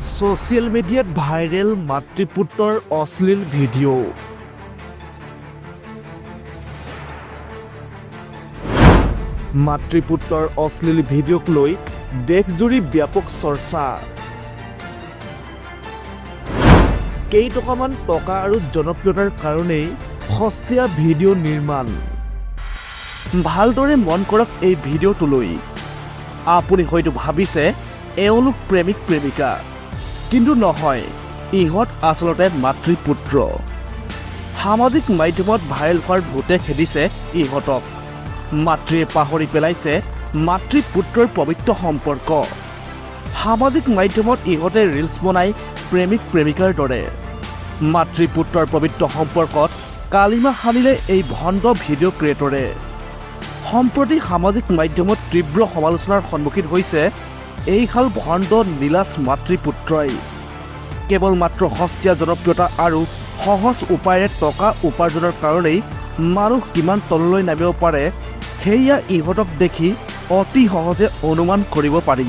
Social মিডিয়াত viral মাতৃপুত্ৰৰ অশ্লীল video'. মাতৃপুত্ৰৰ অশ্লীল ভিডিঅ'ক লৈ দেশজুৰি ব্যাপক চৰ্চা। কেইটকামান টকা আৰু জনপ্ৰিয়তাৰ কাৰণেই সস্তীয়া ভিডিঅ' নিৰ্মাণ। ভালদৰে মন কৰক এই ভিডিঅ'টোলৈ। আপুনি হয়তো ভাবিছে এওঁলোক প্ৰেমিক প্ৰেমিকা, কিন্তু নহয়, ইহঁত আচলতে মাতৃপুত্ৰ। সামাজিক মাধ্যমত ভাইৰেল হোৱাৰ ভূতে খেদিছে ইহঁতক। মাতৃয়ে পাহৰি পেলাইছে মাতৃপুত্ৰৰ পবিত্ৰ সম্পৰ্ক। সামাজিক মাধ্যমত ইহঁতে ৰিলছ বনাই প্ৰেমিক প্ৰেমিকাৰ দৰে। মাতৃপুত্ৰৰ পবিত্ৰ সম্পৰ্কত কালিমা সানিলে এই ভণ্ড ভিডিঅ' ক্ৰিয়েটৰে। সম্প্ৰতি সামাজিক মাধ্যমত তীব্ৰ সমালোচনাৰ সন্মুখীন হৈছে এইহাল ভণ্ড নীলাজ মাতৃপুত্ৰই। কেৱল মাত্ৰ সস্তীয়া জনপ্ৰিয়তা আৰু সহজ উপায়েৰে টকা উপাৰ্জনৰ কাৰণেই মানুহ কিমান তললৈ নামিব পাৰে, সেয়া ইহঁতক দেখি অতি সহজে অনুমান কৰিব পাৰি।